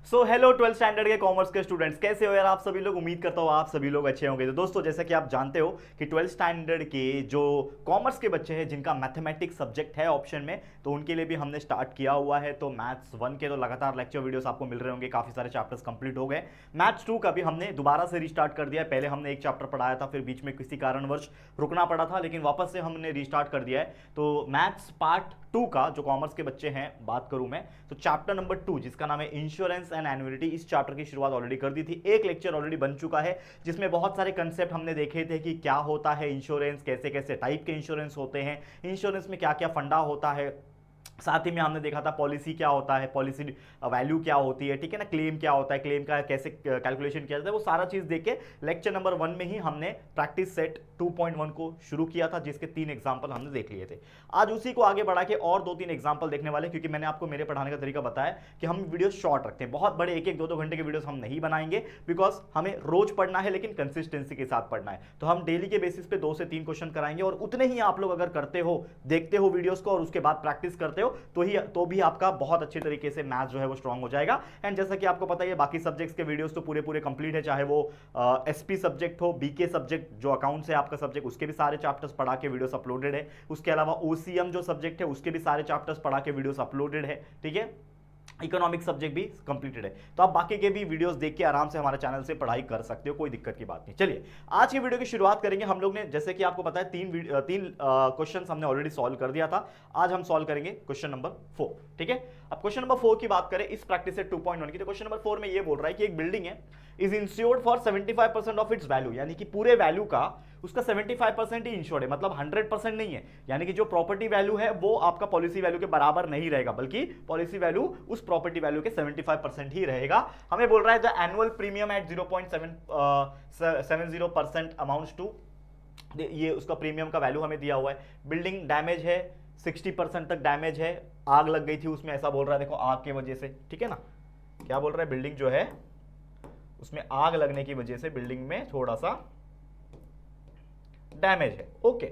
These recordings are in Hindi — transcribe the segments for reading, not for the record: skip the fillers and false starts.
सो हेलो 12th स्टैंडर्ड के कॉमर्स के स्टूडेंट्स, कैसे हो यार आप सभी लोग। उम्मीद करता हूँ आप सभी लोग अच्छे होंगे। तो दोस्तों, जैसा कि आप जानते हो कि 12th स्टैंडर्ड के जो कॉमर्स के बच्चे हैं जिनका मैथमेटिक्स सब्जेक्ट है ऑप्शन में, तो उनके लिए भी हमने स्टार्ट किया हुआ है। तो मैथ्स 1 के तो लगातार लेक्चर वीडियोस आपको मिल रहे होंगे, काफ़ी सारे चैप्टर्स कंप्लीट हो गए। मैथ्स 2 का भी हमने दोबारा से रिस्टार्ट कर दिया है। पहले हमने एक चैप्टर पढ़ाया था, फिर बीच में किसी कारणवश रुकना पड़ा था, लेकिन वापस से हमने रिस्टार्ट कर दिया है। तो मैथ्स पार्ट 2 का जो कॉमर्स के बच्चे हैं बात करूं मैं, तो चैप्टर नंबर 2 जिसका नाम है इंश्योरेंस एंड एन्युइटी, इस चैप्टर की शुरुआत ऑलरेडी कर दी थी। एक लेक्चर ऑलरेडी बन चुका है जिसमें बहुत सारे कंसेप्ट हमने देखे थे कि क्या होता है इंश्योरेंस, कैसे कैसे टाइप के इंश्योरेंस होते हैं, इंश्योरेंस में क्या क्या फंडा होता है। साथ ही में हमने देखा था पॉलिसी क्या होता है, पॉलिसी वैल्यू क्या होती है, ठीक है ना, क्लेम क्या होता है, क्लेम का कैसे कैलकुलेशन किया जाता है, वो सारा चीज देख के लेक्चर नंबर 1 में ही हमने प्रैक्टिस सेट 2.1 को शुरू किया था, जिसके 3 एग्जांपल हमने देख लिए थे। आज उसी को आगे बढ़ा के और 2-3 एग्जांपल देखने वाले, क्योंकि मैंने आपको मेरे पढ़ाने का तरीका बताया कि हम वीडियो शॉर्ट रखते हैं, बहुत बड़े 1-1, 2-2 घंटे के वीडियोस हम नहीं बनाएंगे, बिकॉज हमें रोज पढ़ना है लेकिन कंसिस्टेंसी के साथ पढ़ना है। तो हम डेली के बेसिस पे 2 से 3 क्वेश्चन कराएंगे, और उतने ही आप लोग अगर करते हो, देखते हो वीडियोस को और उसके बाद प्रैक्टिस करते हो, तो भी आपका बहुत अच्छे तरीके से मैथ्स जो है वो स्ट्रांग हो जाएगा। एंड जैसा कि आपको पता है बाकी सब्जेक्ट्स के वीडियोस तो पूरे पूरे कंप्लीट है, चाहे वो एसपी सब्जेक्ट हो, बीके सब्जेक्ट जो अकाउंट्स है आपका सब्जेक्ट, उसके भी सारे चैप्टर्स पढ़ा के वीडियोस अपलोडेड है। उसके अलावा ओसीएम जो सब्जेक्ट है उसके भी सारे चैप्टर्स पढ़ा के वीडियोस अपलोडेड है, ठीक है। इकोनॉमिक सब्जेक्ट भी कंप्लीटेड है, तो आप बाकी के भी वीडियोस देख के आराम से हमारे चैनल से पढ़ाई कर सकते हो, कोई दिक्कत की बात नहीं। चलिए आज की वीडियो की शुरुआत करेंगे। हम लोग ने, जैसे कि आपको पता है, तीन क्वेश्चन हमने ऑलरेडी सॉल्व कर दिया था। आज हम सॉल्व करेंगे क्वेश्चन नंबर 4, ठीक है। अब क्वेश्चन नंबर 4 की बात करें इस प्रैक्टिस सेट 2.1 की, तो क्वेश्चन नंबर 4 में ये बोल रहा है कि एक बिल्डिंग है is insured for 75% of its value, यानी कि पूरे वैल्यू का उसका 75% ही इंश्योर्ड है, मतलब 100% नहीं है। यानी कि जो प्रॉपर्टी वैल्यू है वो आपका पॉलिसी वैल्यू के बराबर नहीं रहेगा, बल्कि पॉलिसी वैल्यू उस प्रॉपर्टी वैल्यू के 75% ही रहेगा। हमें बोल रहा है the annual premium at 0.70% amounts to, ये उसका प्रीमियम का वैल्यू हमें दिया हुआ है। बिल्डिंग डैमेज है, 60% तक डैमेज है, आग लग गई थी उसमें, ऐसा बोल रहा है, देखो आग की वजह से, ठीक है ना। क्या बोल रहा है, बिल्डिंग जो है उसमें आग लगने की वजह से बिल्डिंग में थोड़ा सा डैमेज है, ओके।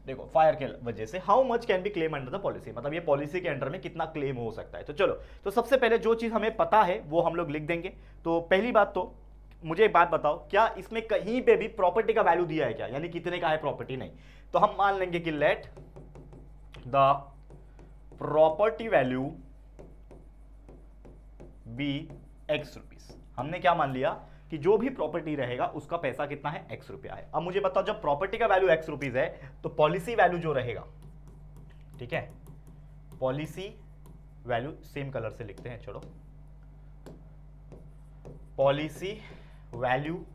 देखो फायर के वजह से, how much can be claim under the policy, मतलब ये पॉलिसी के अंडर में कितना क्लेम हो सकता है। तो चलो, तो सबसे पहले जो चीज हमें पता है वो हम लोग लिख देंगे। तो पहली बात, तो मुझे एक बात बताओ, क्या इसमें कहीं पे भी प्रॉपर्टी का वैल्यू दिया है क्या, यानी कितने का है प्रॉपर्टी, नहीं। तो हम मान लेंगे कि let the property value be X rupees. हमने क्या मान लिया कि जो भी प्रॉपर्टी रहेगा उसका पैसा कितना है, एक्स रुपया है। अब मुझे बताओ, जब प्रॉपर्टी का वैल्यू एक्स रुपीज है तो पॉलिसी वैल्यू जो रहेगा, ठीक है, पॉलिसी वैल्यू सेम कलर से लिखते हैं, चलो, पॉलिसी वैल्यू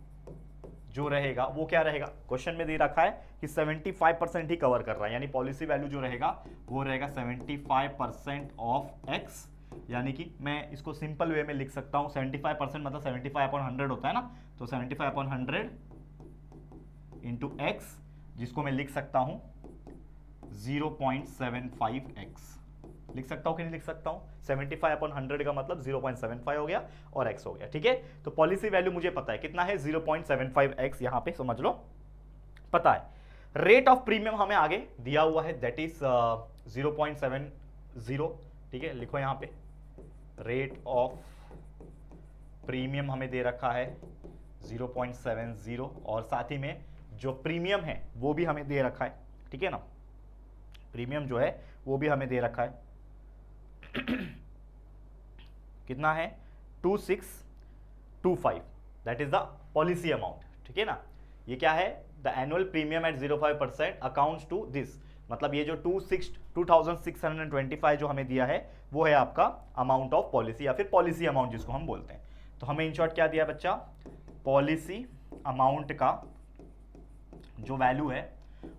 जो रहेगा वो क्या रहेगा, क्वेश्चन में दे रखा है कि 75% ही कवर कर रहा है, यानी पॉलिसी वैल्यू जो रहेगा वो रहेगा 75% ऑफ एक्स। यानी कि मैं इसको सिंपल वे में लिख सकता हूं, 75% मतलब 75/100 होता है ना, तो 75/100 इंटू एक्स, जिसको मैं लिख सकता हूं 0.75x। लिख सकता हूं कि नहीं लिख सकता हूं, 75/100 का मतलब 0.75 हो गया और x हो गया, ठीक है। तो पॉलिसी वैल्यू मुझे पता है कितना है, 0.75x, यहां पे समझ लो पता है। रेट ऑफ प्रीमियम हमें आगे दिया हुआ है, दैट इज 0.70, ठीक है, लिखो यहां पे रेट ऑफ प्रीमियम हमें दे रखा है 0.70, और साथ ही में जो प्रीमियम है वो भी हमें दे रखा है, ठीक है ना, प्रीमियम जो है वो भी हमें दे रखा है कितना है, 2625, that is the policy amount, ठीक है ना। ये क्या है, the annual premium at 0.5% accounts to this, मतलब ये जो 2625 जो हमें दिया है वो है आपका अमाउंट ऑफ पॉलिसी, या फिर पॉलिसी अमाउंट जिसको हम बोलते हैं। तो हमें इन शॉर्ट क्या दिया बच्चा, पॉलिसी अमाउंट का जो वैल्यू है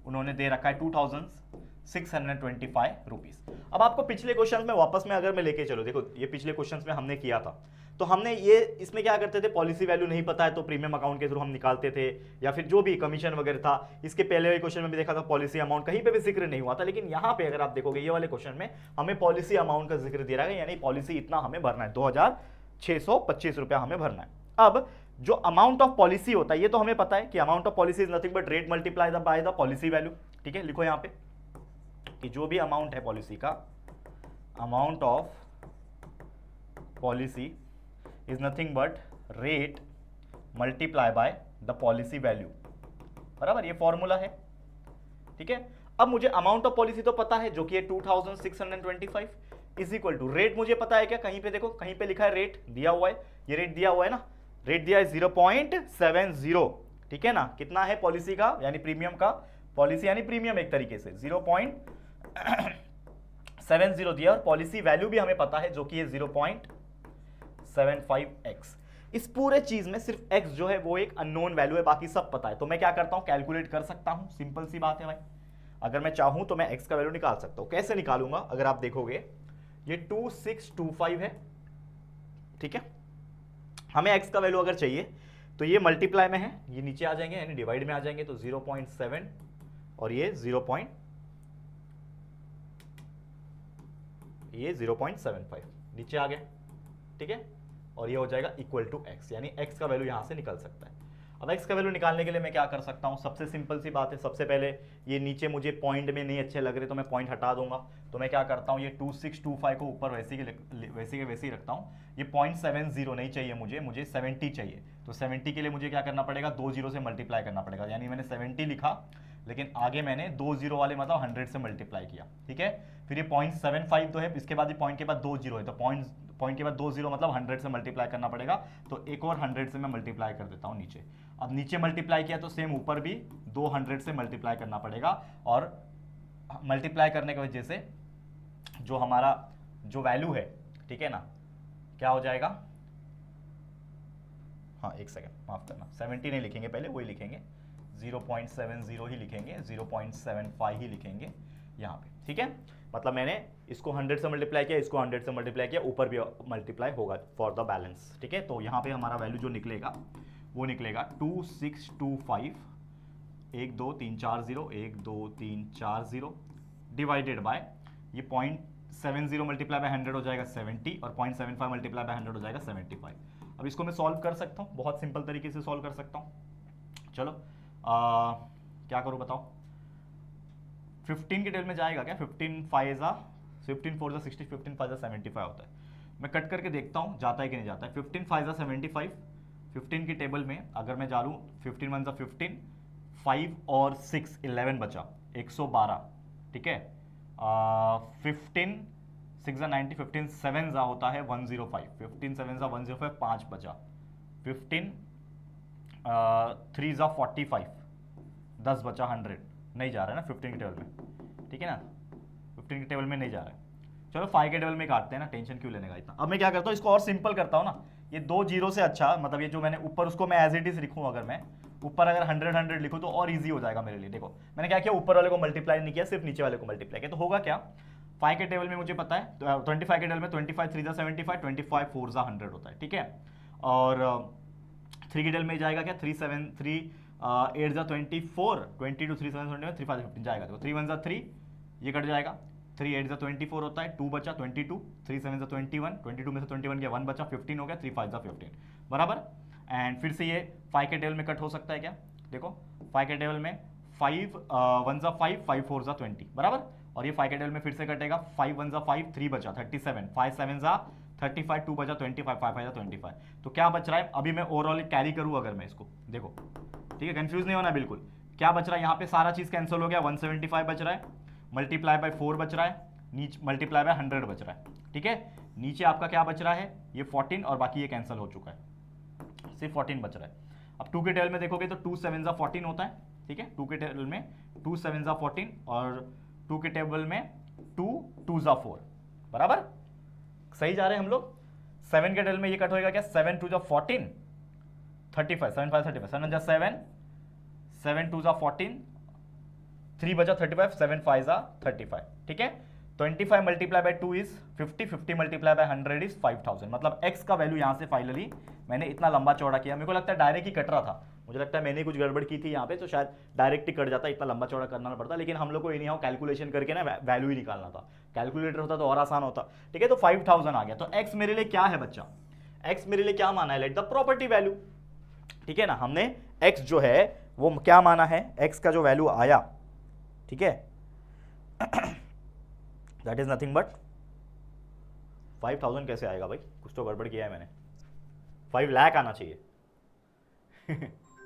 उन्होंने दे रखा है 2625 रुपीज। अब आपको पिछले क्वेश्चन में वापस में अगर मैं लेके चलो, देखो ये पिछले क्वेश्चन में हमने किया था, तो हमने ये इसमें क्या करते थे, पॉलिसी वैल्यू नहीं पता है तो प्रीमियम अकाउंट के थ्रू हम निकालते थे, या फिर जो भी कमीशन वगैरह था। इसके पहले वाले क्वेश्चन में भी देखा था पॉलिसी अमाउंट कहीं पे भी जिक्र नहीं हुआ था, लेकिन यहाँ पे अगर आप देखोगे ये वाले क्वेश्चन में हमें पॉलिसी अमाउंट का जिक्र दे रहा है, यानी पॉलिसी इतना हमें भरना है, 2625 रुपया हमें भरना है। अब जो अमाउंट ऑफ पॉलिसी होता है ये तो हमें पता है कि amount of policy is nothing but rate multiply by the policy value, ठीक है। लिखो यहां पे कि जो भी अमाउंट है पॉलिसी का, amount of policy is nothing but rate multiply by the policy value, बराबर, ये फॉर्मूला है, ठीक है। अब मुझे अमाउंट ऑफ पॉलिसी तो पता है जो कि है 2625 इज इक्वल टू रेट, मुझे पता है क्या, कहीं पे देखो, कहीं पे लिखा है रेट दिया हुआ है, ये रेट दिया हुआ है ना, रेट दिया है 0.70, ठीक है ना, कितना है पॉलिसी का यानी प्रीमियम का, पॉलिसी यानी प्रीमियम एक तरीके से 0.70 दिया, और पॉलिसी वैल्यू भी हमें पता है जो कि है 0.75x। इस पूरे चीज में सिर्फ x जो है वो एक अननोन वैल्यू है, बाकी सब पता है। तो मैं क्या करता हूं, कैलकुलेट कर सकता हूं, सिंपल सी बात है भाई। अगर मैं चाहूं तो मैं x का वैल्यू निकाल सकता हूं। कैसे निकालूंगा, अगर आप देखोगे ये 2625 है, ठीक है। हमें x का वैल्यू अगर चाहिए तो ये मल्टीप्लाई में है, ये नीचे आ जाएंगे यानी डिवाइड में आ जाएंगे, तो 0.7 और ये 0.75 नीचे आ गया, ठीक है। और ये हो जाएगा इक्वल टू x, यानी x का वैल्यू यहां से निकल सकता है। अब x का वैल्यू निकालने के लिए मैं क्या कर सकता हूं, सबसे सिंपल सी बात है, सबसे पहले ये नीचे मुझे पॉइंट में नहीं अच्छे लग रहे तो मैं पॉइंट हटा दूंगा। तो मैं क्या करता हूं, ये 2625 को ऊपर वैसे के वैसे ही रखता हूं। ये 0.70 नहीं चाहिए मुझे 70 चाहिए। तो 70 के लिए मुझे क्या करना पड़ेगा, 2 जीरो से मल्टीप्लाई करना पड़ेगा, यानी मैंने 70 लिखा लेकिन आगे मैंने 2 जीरो वाले मतलब 100 से मल्टीप्लाई किया, ठीक है। फिर ये 0.75 तो है, इसके बाद ये पॉइंट के बाद 2 जीरो है, तो पॉइंट के बाद 2 जीरो मतलब 100 से मल्टीप्लाई करना पड़ेगा, तो एक और 100 से मैं मल्टीप्लाई कर देता हूँ नीचे। अब नीचे मल्टीप्लाई किया तो सेम ऊपर भी 200 से मल्टीप्लाई करना पड़ेगा, और मल्टीप्लाई करने की वजह से जो हमारा जो वैल्यू है, ठीक है ना, क्या हो जाएगा, हाँ एक सेकेंड माफ करना, 70 नहीं लिखेंगे, पहले वही लिखेंगे 0.70 ही लिखेंगे, 0.75 ही लिखेंगे यहाँ पे, ठीक है। मतलब मैंने इसको 100 से मल्टीप्लाई किया, इसको 100 से मल्टीप्लाई किया, ऊपर भी मल्टीप्लाई होगा फॉर द बैलेंस, ठीक है। तो यहाँ पे हमारा वैल्यू जो निकलेगा वो निकलेगा 2625 1 2 3 4 0 1 2 3 4 0 डिवाइडेड बाय ये 0.70 मल्टीप्लाई बाय 100 हो जाएगा 70, और 0.75 मल्टीप्लाई बाय 100 हो जाएगा 75। अब इसको मैं सॉल्व कर सकता हूँ, बहुत सिंपल तरीके से सॉल्व कर सकता हूँ। चलो क्या करूँ बताओ, 15 के टेबल में जाएगा क्या, 15 4 जा 60, 15 5 जा 75 होता है। मैं कट करके देखता हूँ जाता है कि नहीं जाता है। 15 5 जा 75, 15 की टेबल में अगर मैं जा लूँ 15 1 जा 15, 5 और 6 11 बचा 112, ठीक है। 15 6 जा 90, 15 7 जा होता है 105, 15 7 जा 105, 5 बचा, 15 3 जा 45, 10 बचा 100, नहीं जा रहा है ना 15 के टेबल में, ठीक है ना, 15 के टेबल में नहीं जा रहा है। चलो 5 के टेबल में काटते हैं ना, टेंशन क्यों लेने का इतना। अब मैं क्या करता हूँ, इसको और सिंपल करता हूँ ना, ये 2 जीरो से अच्छा, मतलब ये जो मैंने ऊपर उसको मैं एज इट इज लिखूँ, अगर मैं ऊपर अगर 100 लिखूँ तो और इजी हो जाएगा मेरे लिए। देखो मैंने क्या किया, ऊपर वाले को मल्टीप्लाई नहीं किया, सिर्फ नीचे वाले को मल्टीप्लाई किया, तो होगा क्या, 5 के टेबल में मुझे पता है, 25 के टेबल में 25 3 जा 75, 25 4 जा 100 होता है, ठीक है। और 3 के टेबल में जाएगा क्या, 3 7 3 8 जा 24, 22 3 7 21 3 5 15 जाएगा, देखो 3 1 जा 3, ये कट जाएगा, 3 8 जा 24 होता है, 2 बचा 22, 3 7 जा 21, 22 में से 21 गया 1 बचा 15 हो गया, 3 5 जा 15, बराबर। एंड फिर से ये 5 के टेबल में कट हो सकता है क्या, देखो 5 के टेबल में 5 1 जा 5, 5 4 जा 20, बराबर। और ये 5 के टेबल में फिर से कटेगा, 5 1 जा 5, 3 बचा 37, 5 7 जा 35, 2 बचा 25, 5 5 जा 25। तो क्या बच रहा है, अभी मैं ओवरऑल कैरी करूँ अगर मैं इसको, देखो ठीक है, कंफ्यूज नहीं होना बिल्कुल। क्या बच रहा है यहाँ पे, सारा चीज कैंसिल हो गया, 175 बच रहा है, मल्टीप्लाई बाय 4 बच रहा है, नीचे मल्टीप्लाई बाय 100 बच रहा है, ठीक है। नीचे आपका क्या बच रहा है, ये 14 और बाकी ये कैंसिल हो चुका है, सिर्फ 14 बच रहा है। अब 2 के टेबल में देखोगे तो 2 7 जा 14 होता है, ठीक है। 2 के टेबल में 2 7 जा 14 और 2 के टेबल में 2 2 जा 4, बराबर, सही जा रहे हैं हम लोग। 7 के टेबल में ये कट होएगा क्या, 7 2 जा 14, 35 7 5 35, 7 जा 7, 7 2 जा 14, 3 बचा 35, 7 5 जा 35, ठीक है। 25 multiply by 2 is 50, 50 multiply by 100 is 5000। मतलब x का वैल्यू यहां से फाइनली मैंने इतना लंबा चौड़ा किया, मेरे को लगता है डायरेक्ट ही कट रहा था, मुझे लगता है मैंने कुछ गड़बड़ की थी यहाँ पे, तो शायद डायरेक्ट ही कट जाता, इतना लंबा चौड़ा करना पड़ता, लेकिन हम लोग को इन्हीं कैलकुलेशन करके ना वैल्यू ही निकालना था, कैलकुलेटर होता तो और आसान होता, ठीक है। तो 5000 आ गया। तो x मेरे लिए क्या है बच्चा, x मेरे लिए क्या माना है, लेट द प्रॉपर्टी वैल्यू, ठीक है ना। हमने x जो है वो क्या माना है, x का जो वैल्यू आया, ठीक है, दैट इज नथिंग बट 5000। कैसे आएगा भाई, कुछ तो गड़बड़ किया है मैंने, 5 लाख आना चाहिए।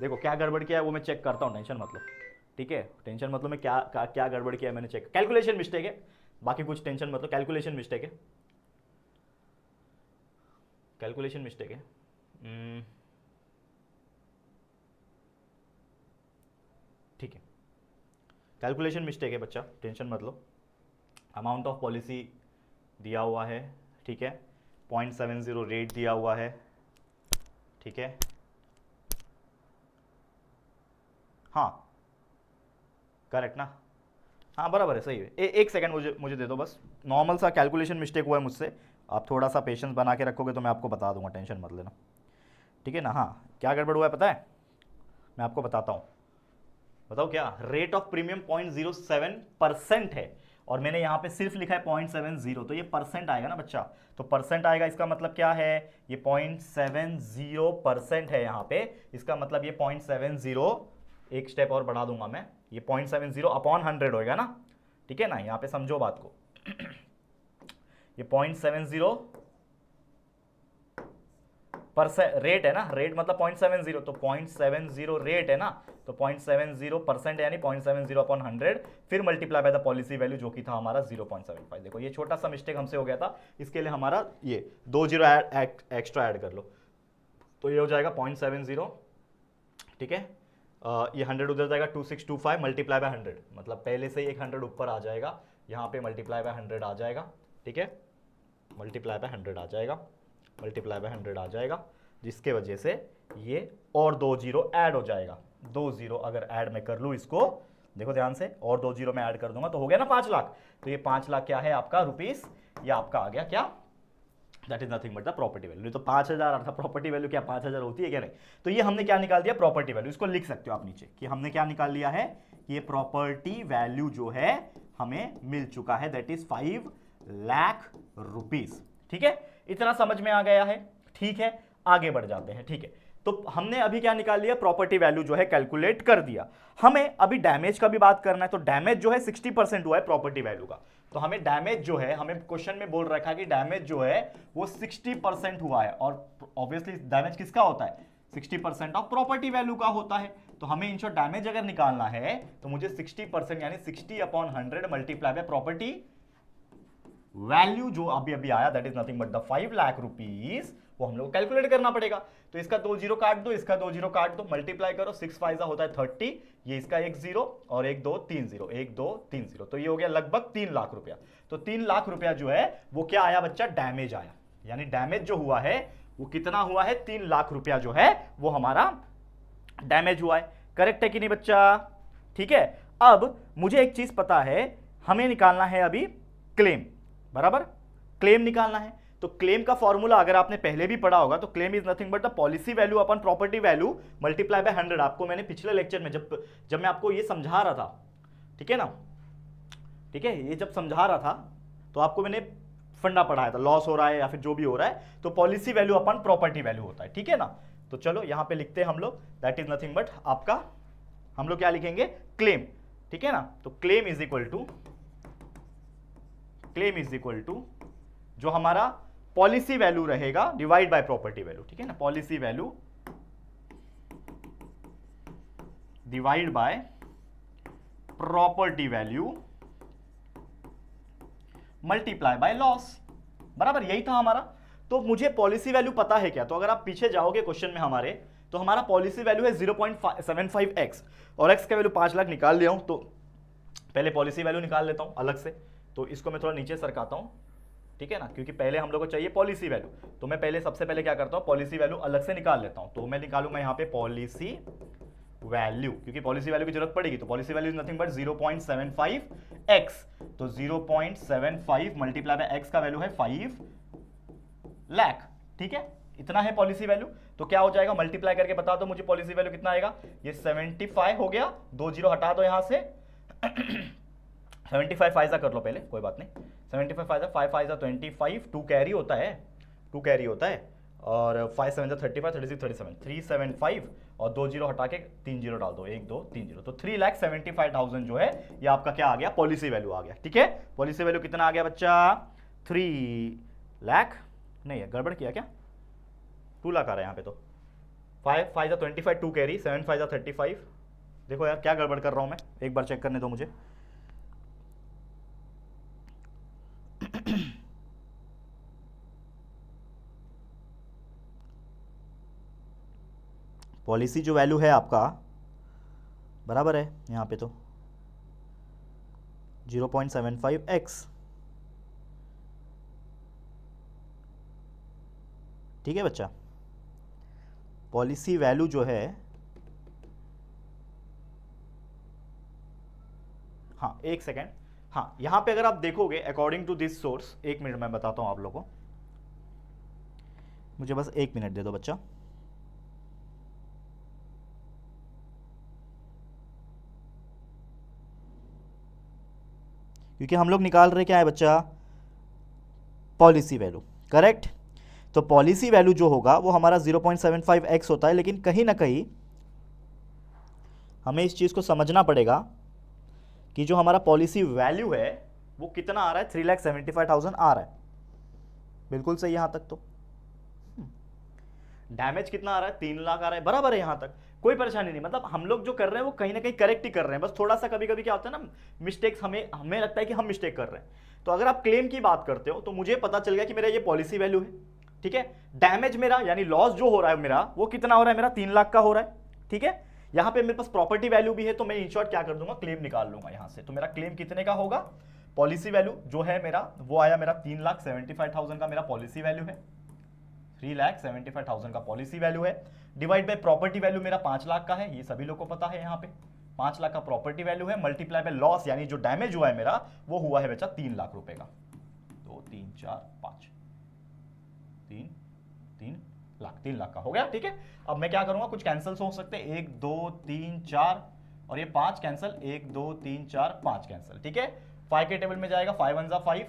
देखो क्या गड़बड़ किया है वो मैं चेक करता हूँ, टेंशन मतलब, ठीक है, टेंशन मतलब मैं क्या गड़बड़ किया है मैंने चेक, कैलकुलेशन मिस्टेक है, बाकी कुछ टेंशन मतलब, कैलकुलेशन मिस्टेक है, कैलकुलेशन मिस्टेक है। ठीक है, कैलकुलेशन मिस्टेक है बच्चा, टेंशन मत लो। अमाउंट ऑफ पॉलिसी दिया हुआ है, ठीक है, 0.70 रेट दिया हुआ है, ठीक है, हाँ करेक्ट ना, हाँ बराबर है, सही है। एक सेकंड मुझे दे दो बस, नॉर्मल सा कैलकुलेशन मिस्टेक हुआ है मुझसे, आप थोड़ा सा पेशेंस बना के रखोगे तो मैं आपको बता दूंगा, टेंशन मत लेना, ठीक है ना। हाँ क्या गड़बड़ हुआ है पता है, मैं आपको बताता हूँ, बताओ क्या, रेट ऑफ प्रीमियम 0.07% है और मैंने यहां पे सिर्फ लिखा है 0.70, तो ये परसेंट आएगा ना बच्चा, तो परसेंट आएगा, इसका मतलब क्या है, ये 0.70% है यहां पे, इसका मतलब ये 0.70, एक स्टेप और बढ़ा दूंगा मैं, ये 0.70 अपॉन 100 होएगा ना, ठीक है ना, यहां पे समझो बात को। ये 0.70 परसेंट रेट है ना, रेट मतलब 0.70, तो 0.70 रेट है ना, तो 0.70% यानी 0.70 अपॉन 100, फिर multiply by the policy value जो कि था हमारा 0.75। देखो ये छोटा सा मिस्टेक हमसे हो गया था, इसके लिए हमारा ये 2 जीरो एक्स्ट्रा ऐड कर लो, तो ये हो जाएगा 0.70, ठीक है, ये 100 उधर जाएगा, 2625 मल्टीप्लाई बाय 100, मतलब पहले से ही एक 100 ऊपर आ जाएगा, यहाँ पे मल्टीप्लाई बाय 100 आ जाएगा, ठीक है, मल्टीप्लाई बाय 100 आ जाएगा, मल्टीप्लाई बाय 100 आ जाएगा, जिसके वजह से ये और 2 जीरो ऐड हो जाएगा, 2 जीरो अगर ऐड मैं कर लूँ इसको, देखो ध्यान से, और 2 जीरो मैं ऐड कर दूंगा तो हो गया ना 5 लाख, तो ये 5 लाख क्या है आपका रुपीस, ये आपका आ गया क्या, that is nothing but the property value. तो 5000 था प्रॉपर्टी वैल्यू, क्या 5000 होती है क्या, नहीं, तो ये हमने क्या निकाल दिया, प्रॉपर्टी वैल्यू, इसको लिख सकते हो आप नीचे कि हमने क्या निकाल लिया है, ये प्रॉपर्टी वैल्यू जो है हमें मिल चुका है, दैट इज 5 लाख रुपीस, ठीक है, इतना समझ में आ गया है, ठीक है, आगे बढ़ जाते हैं, ठीक है, तो हमने अभी क्या निकाल लिया, प्रॉपर्टी वैल्यू जो है कैलकुलेट कर दिया, हमें अभी डैमेज का भी बात करना है, तो डैमेज जो है 60% हुआ है प्रॉपर्टी वैल्यू का, तो हमें डैमेज जो है, हमें क्वेश्चन में बोल रखा है कि डैमेज जो है वो 60% हुआ है, और ऑब्वियसली डैमेज किसका होता है, 60% ऑफ प्रॉपर्टी वैल्यू का होता है, तो हमें इन शॉर्ट डैमेज अगर निकालना है तो मुझे 60% यानी 60 upon 100 multiply bye property value जो अभी अभी आया, that is nothing but the 5 lakh rupees, वो हम लोग कैलकुलेट करना पड़ेगा, तो इसका 2 जीरो काट दो, इसका 2 जीरो काट दो, मल्टीप्लाई करो, 6 फाइव होता है 30, ये इसका 1 जीरो और 1 2 3 जीरो, 1 2 3 जीरो, तो ये हो गया लगभग 3 लाख रुपया, तो 3 लाख रुपया जो है वो क्या आया बच्चा, डैमेज आया, यानी डैमेज जो हुआ है वो कितना हुआ है, 3 लाख रुपया जो है वो हमारा डैमेज हुआ है, करेक्ट है कि नहीं बच्चा, ठीक है। अब मुझे एक चीज पता है, हमें निकालना है अभी क्लेम, बराबर, क्लेम निकालना है, तो क्लेम का फॉर्मूला अगर आपने पहले भी पढ़ा होगा, तो claim is nothing but the policy value upon property value multiply by 100, आपको मैंने पिछले लेक्चर में जब मैं आपको ये समझा रहा था, ठीक है ना, ठीक है, ये जब समझा रहा था तो आपको मैंने फंडा पढ़ाया था, लॉस हो रहा है या फिर जो भी हो रहा है तो policy value upon property value होता है, ठीक है ना, तो चलो यहां पे लिखते हैं हम लोग, दैट इज नथिंग बट आपका, हम लोग क्या लिखेंगे, क्लेम, ठीक है ना, तो क्लेम इज इक्वल टू जो हमारा पॉलिसी वैल्यू रहेगा डिवाइड बाय प्रॉपर्टी वैल्यू, ठीक है ना, policy value divide by property value multiply by loss, बराबर, यही था हमारा। तो मुझे पॉलिसी वैल्यू पता है क्या, तो अगर आप पीछे जाओगे क्वेश्चन में हमारे, तो हमारा पॉलिसी वैल्यू है 0.75x और x का वैल्यू 5 लाख निकाल लिया हूं, तो पहले पॉलिसी वैल्यू निकाल लेता हूं अलग से, तो इसको मैं थोड़ा नीचे सरकाता हूं, ठीक है ना, क्योंकि पहले हम लोग को चाहिए पॉलिसी वैल्यू, तो मैं पहले सबसे पहले क्या करता हूं, पॉलिसी वैल्यू अलग से निकाल लेता हूं, तो मैं निकालूंगा यहां पे पॉलिसी वैल्यू, क्योंकि पॉलिसी वैल्यू की जरूरत पड़ेगी, तो policy value is nothing but 0.75x, तो 0.75 मल्टीप्लाई बाय x का वैल्यू है 5 लाख, ठीक है, इतना है पॉलिसी वैल्यू, तो क्या हो जाएगा, मल्टीप्लाई करके बता दो मुझे पॉलिसी वैल्यू कितना आएगा, ये 75 हो गया, 2 जीरो हटा दो यहां से 75 फाइजा कर लो पहले, कोई बात नहीं, 75 फाइजा 5 फाइजा 25, 2 कैरी होता है, 2 कैरी होता है, और 5 7 35 36 37 375 और 2 जीरो हटा के 3 जीरो डाल दो, 1 2 3 जीरो, तो 3,75,000 जो है ये आपका क्या आ गया, पॉलिसी वैल्यू आ गया, ठीक है, पॉलिसी वैल्यू कितना आ गया बच्चा, 3 लाख, नहीं है गड़बड़ किया क्या, 2 लाख आ रहा है यहाँ पे तो। 5 5 25, 2 कैरी, 7 5 35। देखो यार क्या गड़बड़ कर रहा हूँ मैं, एक बार चेक करने दो मुझे। पॉलिसी जो वैल्यू है आपका बराबर है यहाँ पे तो 0.75x, ठीक है बच्चा। पॉलिसी वैल्यू जो है, हाँ एक सेकेंड, हाँ यहाँ पे अगर आप देखोगे according to this source, 1 minute मैं बताता हूँ आप लोगों को, मुझे बस 1 मिनट दे दो बच्चा। क्योंकि हम लोग निकाल रहे क्या है बच्चा, पॉलिसी वैल्यू, करेक्ट। तो पॉलिसी वैल्यू जो होगा वो हमारा 0.75x होता है, लेकिन कहीं ना कहीं हमें इस चीज को समझना पड़ेगा कि जो हमारा पॉलिसी वैल्यू है वो कितना आ रहा है, 3,75,000 आ रहा है। बिल्कुल सही यहां तक तो। डैमेज कितना आ रहा है, 3 लाख आ रहा है, बराबर है यहां तक, कोई परेशानी नहीं। मतलब हम लोग जो कर रहे हैं वो कहीं ना कहीं करेक्ट ही कर रहे हैं, बस थोड़ा सा कभी कभी क्या होता है ना, मिस्टेक्स हमें लगता है कि हम मिस्टेक कर रहे हैं। तो अगर आप क्लेम की बात करते हो तो मुझे पता चल गया कि मेरा ये पॉलिसी वैल्यू है, ठीक है। डैमेज मेरा यानी लॉस जो हो रहा है मेरा वो कितना हो रहा है, मेरा 3 लाख का हो रहा है, ठीक है। यहां पे मेरे पास प्रॉपर्टी वैल्यू भी है, तो मैं इन शॉर्ट क्या कर दूंगा, क्लेम निकाल लूंगा यहां से। तो मेरा क्लेम कितने का होगा, पॉलिसी वैल्यू जो है मेरा वो आया मेरा 3,75,000 का मेरा पॉलिसी वैल्यू है, 3,75,000 का पॉलिसी वैल्यू है, डिवाइड बाय प्रॉपर्टी वैल्यू मेरा 5 लाख का है, ये सभी लोग को पता है। यहाँ पे 5 लाख का प्रॉपर्टी वैल्यू है, मल्टीप्लाई बाय लॉस यानी जो डैमेज हुआ है मेरा वो हुआ है बच्चा 3 लाख रुपए का। 2 3 4 5 3 लाख का हो गया, ठीक है। अब मैं क्या करूंगा, कुछ कैंसिल हो सकते हैं, 1 2 3 4 और ये 5 कैंसिल, 1 2 3 4 5 कैंसिल, ठीक है। 5 के टेबल में जाएगा, 5 1 5,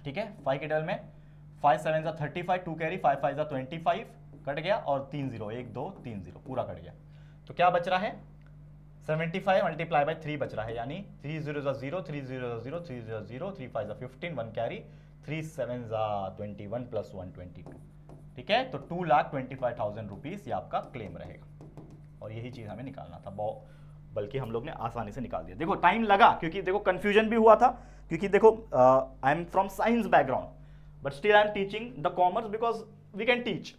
ठीक है। 5 के टेबल में 5 7 35, 2 कैरी, 5 5 25 कट गया, और 3 0 1 2 3 0 पूरा कट गया। तो क्या बच रहा है, 75 मल्टीप्लाई बाय 3 बच रहा है, यानी 3 0 0 3 0 0 3 0 0 3 5 15 1 कैरी, 3 7 21 प्लस 1 22, ठीक है। तो 2,25,000 रुपीज ये आपका क्लेम रहेगा, और यही चीज हमें निकालना था, बल्कि हम लोग ने आसानी से निकाल दिया। देखो टाइम लगा, क्योंकि देखो कंफ्यूजन भी हुआ था, क्योंकि देखो I am from science background but still I am teaching the commerce because we can teach.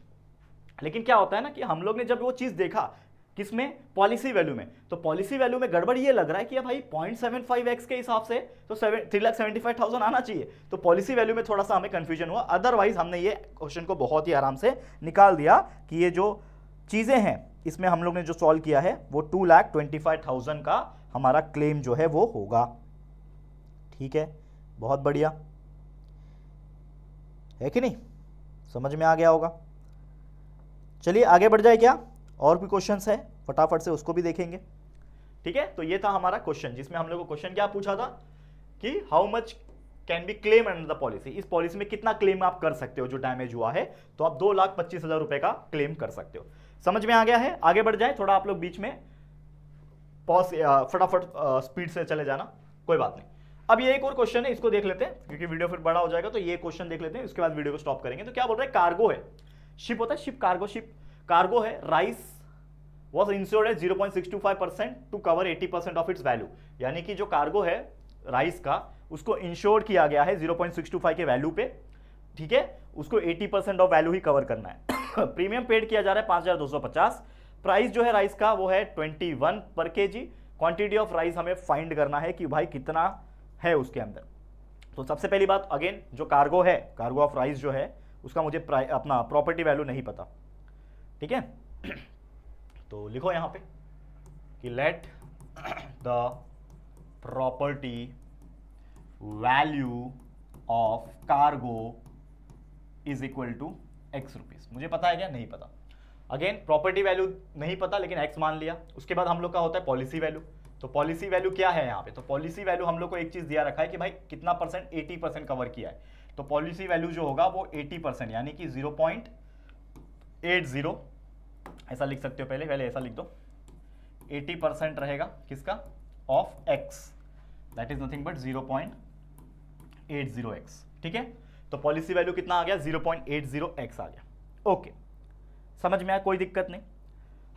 लेकिन क्या होता है ना कि हम लोग ने जब वो चीज देखा किसमें, पॉलिसी वैल्यू में, तो पॉलिसी वैल्यू में गड़बड़ ये लग रहा है कि भाई 0.75x के हिसाब से तो 3,75,000 आना चाहिए। तो पॉलिसी वैल्यू में थोड़ा सा हमें कंफ्यूजन हुआ, अदरवाइज हमने ये क्वेश्चन को बहुत ही आराम से निकाल दिया कि ये जो चीजें हैं इसमें हम लोग ने जो सॉल्व किया है वो 2,25,000 का हमारा क्लेम जो है वो होगा, ठीक है। बहुत बढ़िया है कि नहीं, समझ में आ गया होगा। चलिए आगे बढ़ जाए, क्या और भी क्वेश्चंस है, फटाफट से उसको भी देखेंगे, ठीक है। तो ये था हमारा क्वेश्चन, जिसमें हम लोग को क्वेश्चन क्या पूछा था कि how much can be claim under the policy, इस पॉलिसी में कितना क्लेम आप कर सकते हो जो डैमेज हुआ है, तो आप 2,25,000 रुपए का क्लेम कर सकते हो। समझ में आ गया है, आगे बढ़ जाए, थोड़ा आप लोग बीच में पॉज, फटाफट स्पीड से चले जाना, कोई बात नहीं। अब ये एक और क्वेश्चन है, इसको देख लेते हैं क्योंकि वीडियो फिर बड़ा हो जाएगा, तो ये क्वेश्चन देख लेते हैं, उसके बाद वीडियो को स्टॉप करेंगे। तो क्या बोल रहा है, कार्गो है, शिप होता है शिप, कार्गो शिप, कार्गो है, rice was insured at 0.625% to cover 80% of its value, यानी कि जो कार्गो है राइस का उसको इंश्योर किया गया है 0.625 के वैल्यू पे, ठीक है। उसको 80% ऑफ वैल्यू ही कवर करना है। प्रीमियम पेड किया जा रहा है 5,250, प्राइस जो है राइस का वो है 21 पर केजी। क्वांटिटी ऑफ राइस हमें फाइंड करना है कि भाई कितना है उसके अंदर। तो सबसे पहली बात अगेन, जो कार्गो है, कार्गो ऑफ राइस जो है उसका मुझे अपना प्रॉपर्टी वैल्यू नहीं पता, ठीक है। तो लिखो यहां पे कि let the property value of cargo is equal to X rupees. मुझे पता है क्या, नहीं पता। अगेन प्रॉपर्टी वैल्यू नहीं पता, लेकिन एक्स मान लिया। उसके बाद हम लोग का होता है पॉलिसी वैल्यू। तो पॉलिसी वैल्यू क्या है यहाँ पे, तो पॉलिसी वैल्यू हम लोग को एक चीज दिया रखा है कि भाई कितना परसेंट, 80% कवर किया है। तो पॉलिसी वैल्यू जो होगा वो 80% यानी कि 0.80, ऐसा लिख सकते हो, पहले ऐसा लिख दो, 80% रहेगा किसका, of x, that is nothing but 0.80x, ठीक है। तो पॉलिसी वैल्यू कितना आ गया, 0.80x आ गया, ओके। समझ में आया, कोई दिक्कत नहीं।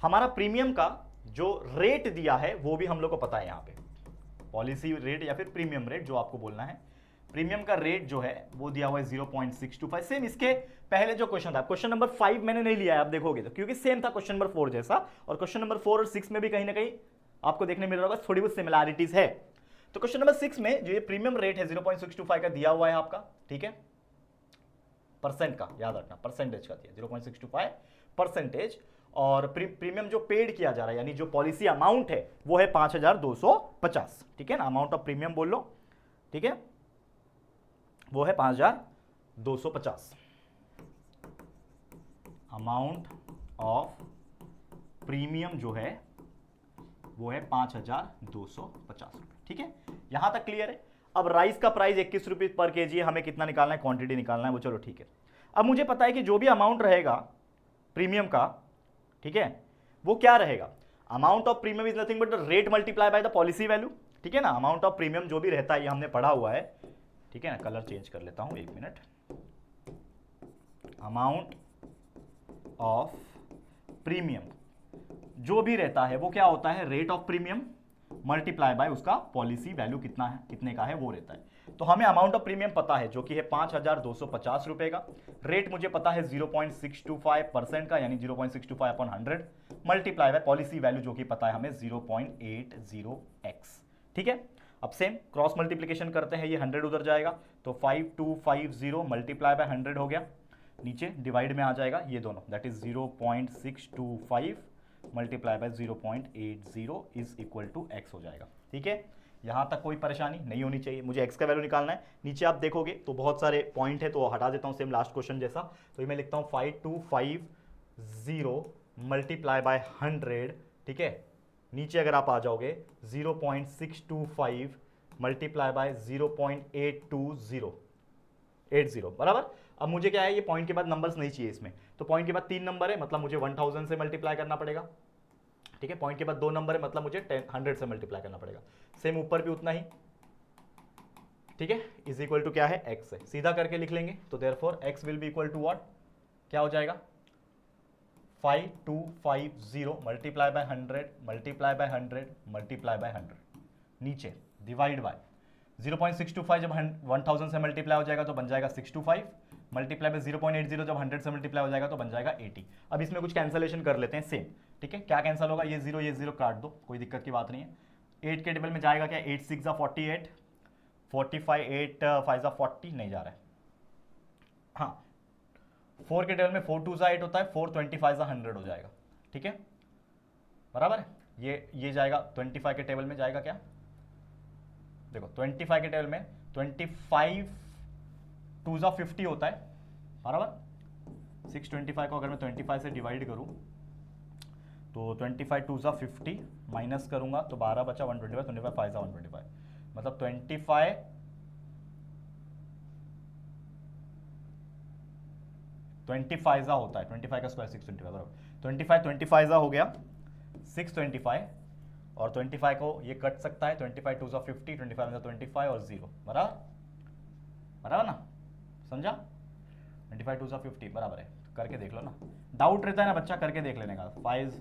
हमारा प्रीमियम का जो रेट दिया है वो भी हम लोग को पता है, यहाँ पे पॉलिसी रेट या फिर प्रीमियम रेट जो आपको बोलना है, प्रीमियम का रेट जो है वो दिया हुआ है 0.625। सेम इसके पहले जो क्वेश्चन था, क्वेश्चन नंबर 5 मैंने नहीं लिया है, आप देखोगे तो, क्योंकि सेम था क्वेश्चन नंबर 4 जैसा, और क्वेश्चन नंबर 4 और 6 में भी कहीं ना कहीं आपको देखने मिल रहा होगा थोड़ी बहुत सिमिलैरिटीज है। तो क्वेश्चन नंबर 6 में जो ये प्रीमियम रेट है 0.625 का दिया हुआ है आपका, ठीक है, परसेंट का याद रखना, परसेंटेज का दिया 0.625 परसेंटेज, और प्रीमियम जो पेड किया जा रहा है यानी जो पॉलिसी अमाउंट है वो है 5250, ठीक है ना, अमाउंट ऑफ प्रीमियम बोल लो, ठीक है, वो है 5250, अमाउंट ऑफ प्रीमियम जो है वो है 5250 रुपए, ठीक है, यहां तक क्लियर है। अब राइस का प्राइस 21 रुपए पर केजी है, हमें कितना निकालना है, क्वांटिटी निकालना है, वो चलो ठीक है। अब मुझे पता है कि जो भी अमाउंट रहेगा प्रीमियम का, ठीक है, वो क्या रहेगा, amount of premium is nothing but the rate multiply by the policy value, ठीक है ना, अमाउंट ऑफ प्रीमियम जो भी रहता है ये हमने पढ़ा हुआ है, ठीक है ना, कलर चेंज कर लेता हूं 1 मिनट, अमाउंट ऑफ प्रीमियम जो भी रहता है वो क्या होता है, rate of premium multiply by उसका पॉलिसी वैल्यू कितना है, कितने का है वो रहता है। तो हमें अमाउंट ऑफ प्रीमियम पता है जो कि है 5250 रुपए का, रेट मुझे पता है 0.625% का यानी 0.625 upon 100 multiply bye policy value जो कि पता है हमें 0.80x, ठीक है। अब सेम क्रॉस मल्टीप्लीकेशन करते हैं, ये 100 उधर जाएगा तो 5250 मल्टीप्लाई बाय 100 हो गया, नीचे डिवाइड में आ जाएगा ये दोनों, that is 0.625 multiply by 0.80 is equal to x हो जाएगा, ठीक है। यहां तक कोई परेशानी नहीं होनी चाहिए, मुझे x का वैल्यू निकालना है। नीचे आप देखोगे तो बहुत सारे पॉइंट है तो हटा देता हूं, सेम लास्ट क्वेश्चन जैसा, तो ये मैं लिखता हूं 5250 मल्टीप्लाई बाय 100, ठीक है, नीचे अगर आप आ जाओगे 0.625 मल्टीप्लाई बाय 0.820 बराबर। अब मुझे क्या है, ये पॉइंट के बाद नंबर्स नहीं चाहिए इसमें, तो पॉइंट के बाद 3 नंबर है मतलब मुझे 1000 से मल्टीप्लाई करना पड़ेगा, ठीक है, पॉइंट के बाद 2 नंबर है मतलब मुझे 100 से मल्टीप्लाई करना पड़ेगा, सेम ऊपर भी उतना ही, ठीक है, इज इक्वल टू क्या है, x है, सीधा करके लिख लेंगे तो therefore x will be equal to what, क्या हो जाएगा 5250 multiply by 100 multiply by 100 multiply by 100, नीचे डिवाइड बाय 0.625 जब 1000 से मल्टीप्लाई हो जाएगा तो बन जाएगा 625, मल्टीप्लाई बाय 0.80 जब 100 से मल्टीप्लाई हो जाएगा तो बन जाएगा 80। अब इसमें कुछ कैंसलेशन कर लेते हैं सेम, ठीक है, क्या कैंसिल होगा, ये 0 काट दो, कोई दिक्कत की बात नहीं है। 8 के टेबल में जाएगा क्या, 8 6 48, 45 8 5 40 नहीं जा रहा है, हाँ 4 के टेबल में 4 2 8 होता है, 4 25 100 हो जाएगा, ठीक है, बराबर है। ये जाएगा 25 के टेबल में जाएगा क्या, देखो 25 के टेबल में 25 2 50 होता है, बराबर। 625 को अगर मैं 25 से डिवाइड करूं तो 25 2 50 माइनस करूंगा तो 12 बचा 125, 25 5 125, मतलब 25 25 होता है, 25 का स्क्वायर 625 बराबर, 25 25 हो गया 625, और 25 को ये कट सकता है, 25 2 50, 25 25 और 0 बराबर ना, समझा, 25 2 50 बराबर है, करके देख लो ना, डाउट रहता है ना बच्चा, करके देख लेने का, 5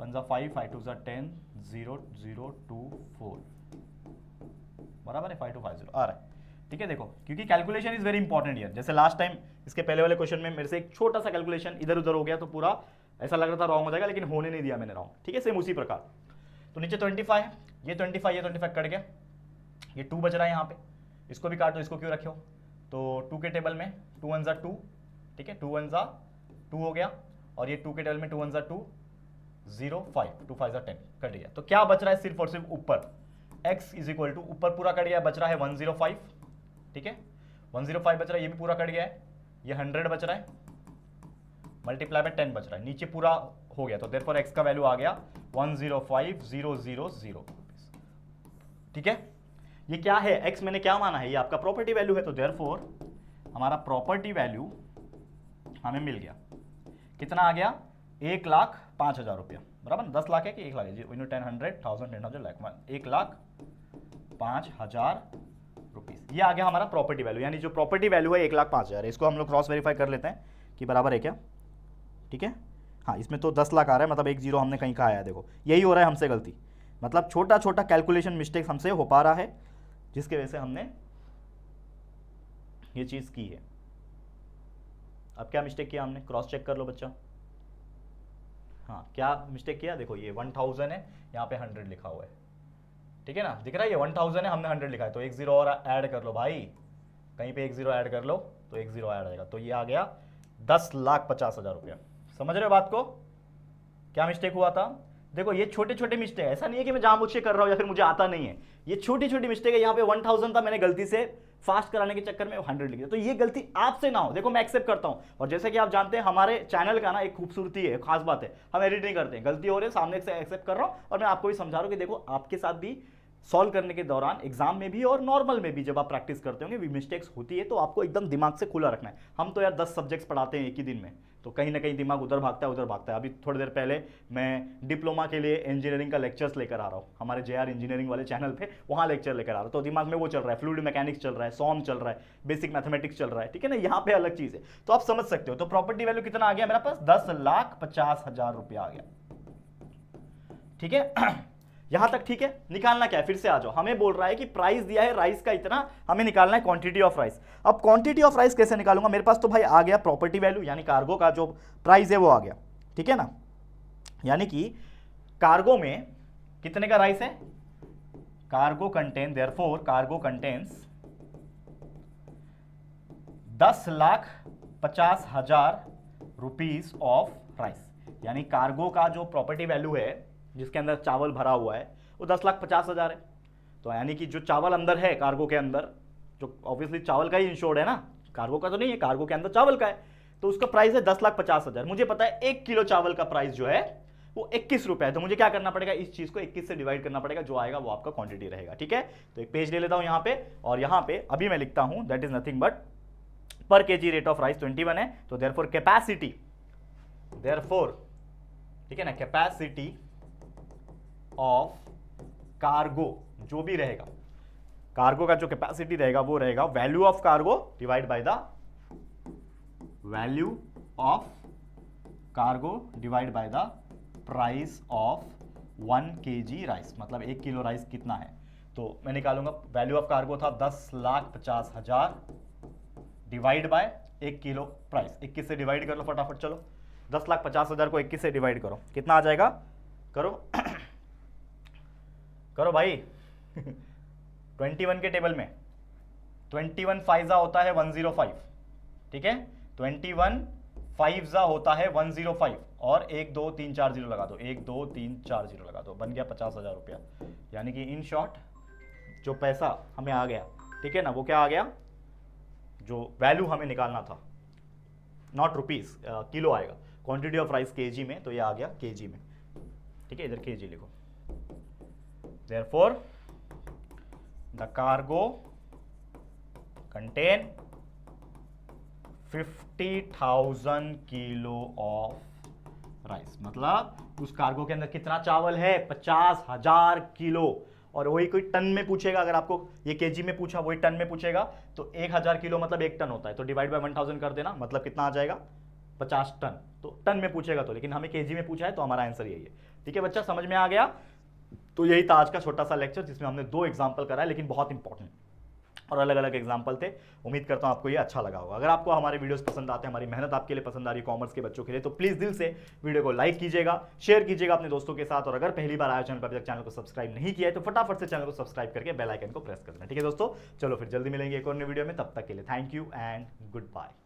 1 5 5 2 10 0 0 2 4 बराबर है, 5250 आ रहा है, ठीक है। देखो क्योंकि calculation is very important here, जैसे लास्ट टाइम इसके पहले वाले क्वेश्चन में मेरे से एक छोटा सा कैलकुलेशन इधर उधर हो गया तो पूरा ऐसा लग रहा था रॉन्ग हो जाएगा, लेकिन होने नहीं दिया मैंने रॉन्ग, ठीक है, सेम उसी प्रकार। तो नीचे 25, ये 25 कट गया, ये 2 बच रहा है यहाँ पे, इसको भी काटो, इसको क्यों रखे हो, तो 2 के टेबल में 2 1 2, ठीक है, 2 1 2 हो गया, और ये 2 के टेबल में 2 1 2 0 5 2 5 10 कट गया, तो क्या बच रहा है सिर्फ और सिर्फ ऊपर, x इज इक्वल टू ऊपर पूरा कट गया, बच रहा है 105, ठीक है, 105 बच रहा है, ये भी पूरा कट गया है, ये 100 बच रहा है, मल्टीप्लाई बाय 10 बच रहा है, नीचे पूरा हो गया, तो देयरफॉर x का वैल्यू आ गया 105,000, ठीक है। ये क्या है, x मैंने क्या माना है, ये आपका प्रॉपर्टी वैल्यू है, तो देयरफॉर हमारा प्रॉपर्टी वैल्यू हमें मिल गया, कितना आ गया, 1,05,000 रुपया, बराबर, 10 लाख है कि 1 लाख है, 10 100 1000 10,000 लाख, 1,05,000 रुपीज, ये आ गया हमारा प्रॉपर्टी वैल्यू, यानी जो प्रॉपर्टी वैल्यू है 1,05,000, इसको हम लोग क्रॉस वेरीफाई कर लेते हैं कि बराबर है क्या, ठीक है, हाँ इसमें तो 10 लाख आ रहा है, मतलब 1 0 हमने कहीं का आया है, देखो यही हो रहा है हमसे गलती, मतलब छोटा छोटा कैलकुलेशन मिस्टेक्स हमसे हो पा रहा है, जिसके वजह से हमने ये चीज़ की है। अब क्या मिस्टेक किया हमने, क्रॉस चेक कर लो बच्चा। हाँ क्या मिस्टेक किया, देखो ये 1000 है, यहाँ पे 100 लिखा हुआ है, ठीक है ना, दिख रहा है ये 1000 है, हमने 100 लिखा है, तो 1 0 और ऐड कर लो भाई, कहीं पे 1 0 ऐड कर लो तो 1 0 ऐड आएगा, तो ये आ गया 10,50,000 रुपया। समझ रहे हो बात को, क्या मिस्टेक हुआ था। देखो ये छोटे छोटे मिस्टेक, ऐसा नहीं है कि मैं जानबूझ के कर रहा हूँ या फिर मुझे आता नहीं है, ये छोटी छोटी मिस्टेक है। यहाँ पे 1000 था, मैंने गलती से फास्ट कराने के चक्कर में 100 लिख दिया, तो ये गलती आपसे ना हो, देखो मैं एक्सेप्ट करता हूँ। और जैसे कि आप जानते हैं हमारे चैनल का ना एक खूबसूरती है, खास बात है, हम एडिट नहीं करते हैं, गलती हो रही है सामने से एक्सेप्ट कर रहा हूँ, और मैं आपको भी समझा रहा हूँ कि देखो आपके साथ भी सॉल्व करने के दौरान एग्जाम में भी और नॉर्मल में भी जब आप प्रैक्टिस करते होंगे मिस्टेक्स होती है, तो आपको एकदम दिमाग से खुला रखना है। हम तो यार 10 सब्जेक्ट्स पढ़ाते हैं एक ही दिन में, तो कहीं ना कहीं दिमाग उधर भागता है उधर भागता है। अभी थोड़ी देर पहले मैं डिप्लोमा के लिए इंजीनियरिंग का लेक्चर्स लेकर आ रहा हूँ, हमारे JR इंजीनियरिंग वाले चैनल पे, वहाँ लेक्चर लेकर आ रहा हूँ, तो दिमाग में वो चल रहा है, फ्लूइड मैकेनिक्स चल रहा है, सॉम चल रहा है, बेसिक मैथमेटिक्स चल रहा है, ठीक है ना, यहाँ पे अलग चीज़ है, तो आप समझ सकते हो। तो प्रॉपर्टी वैल्यू कितना आ गया मेरे पास, 10,50,000 रुपया आ गया, ठीक है। यहां तक ठीक है। निकालना क्या है, फिर से आ जाओ, हमें बोल रहा है कि प्राइस दिया है राइस का इतना, हमें निकालना है क्वांटिटी ऑफ राइस। अब क्वांटिटी ऑफ राइस कैसे निकालूंगा, मेरे पास तो भाई आ गया प्रॉपर्टी वैल्यू, यानी कार्गो का जो प्राइस है वो आ गया, ठीक है ना, यानी कि कार्गो में कितने का राइस है, cargo contain, therefore cargo contains 10,50,000 rupees of rice, यानी कार्गो का जो प्रॉपर्टी वैल्यू है जिसके अंदर चावल भरा हुआ है वो 10,50,000 है। तो यानी कि जो चावल अंदर है कार्गो के अंदर, जो ऑब्वियसली चावल का ही इंश्योर्ड है ना, कार्गो का तो नहीं है, कार्गो के अंदर चावल का है, तो उसका प्राइस है 10,50,000। मुझे पता है 1 किलो चावल का प्राइस जो है वो 21 रुपए है, तो मुझे क्या करना पड़ेगा, इस चीज को 21 से डिवाइड करना पड़ेगा, जो आएगा वो आपका क्वांटिटी रहेगा, ठीक है। तो एक पेज ले लेता हूं यहां पे, और यहां पे अभी मैं लिखता हूं दैट इज नथिंग बट पर केजी रेट ऑफ राइस 21 है, तो देयरफॉर कैपेसिटी, देयरफॉर ठीक है ना, कैपेसिटी ऑफ कार्गो जो भी रहेगा, कार्गो का जो कैपेसिटी रहेगा वो रहेगा value of cargo divide by the value of cargo divide by the price of 1 kg rice, मतलब 1 किलो राइस कितना है, तो मैं निकालूंगा वैल्यू ऑफ कार्गो था 10,50,000 डिवाइड बाय 1 किलो प्राइस, 21 से डिवाइड कर लो फटाफट, चलो 10,50,000 को 21 से डिवाइड करो, कितना आ जाएगा, करो करो भाई 21 के टेबल में 21 फाइजा होता है 105, ठीक है, 21 फाइजा होता है 105, और 1 2 3 4 0 लगा दो, 1 2 3 4 0 लगा दो, बन गया 50,000 रुपया। यानी कि इन शॉर्ट जो पैसा हमें आ गया, ठीक है ना, वो क्या आ गया, जो वैल्यू हमें निकालना था, नॉट रुपीज, किलो आएगा, क्वांटिटी ऑफ राइस केजी में, तो ये आ गया केजी में, ठीक है, इधर केजी लिखो। Therefore, the cargo contain 50,000 kilo of rice, मतलब उस कार्गो के अंदर कितना चावल है, 50,000 किलो। और वही कोई टन में पूछेगा, अगर आपको ये केजी में पूछा वही टन में पूछेगा, तो 1,000 किलो मतलब 1 टन होता है, तो डिवाइड बाय 1000 कर देना, मतलब कितना आ जाएगा 50 टन, तो टन में पूछेगा तो, लेकिन हमें केजी में पूछा है तो हमारा आंसर यही है, ठीक है बच्चा, समझ में आ गया। तो यही था आज का छोटा सा लेक्चर, जिसमें हमने 2 एग्जाम्पल कराए, लेकिन बहुत इंपॉर्टेंट और अलग अलग एग्जाम्पल थे। उम्मीद करता हूं आपको ये अच्छा लगा होगा। अगर आपको हमारे वीडियोस पसंद आते हैं, हमारी मेहनत आपके लिए पसंद आ रही है कॉमर्स के बच्चों के लिए, तो प्लीज दिल से वीडियो को लाइक कीजिएगा, शेयर कीजिएगा अपने दोस्तों के साथ, और अगर पहली बार आया चैनल पर, अभी तक चैनल को सब्सक्राइब नहीं किया है तो फटाफट से चैनल को सब्सक्राइब करके बेल आइकन को प्रेस कर देना, ठीक है दोस्तों। चलो फिर जल्दी मिलेंगे एक और नई वीडियो में, तब तक के लिए thank you and good bye.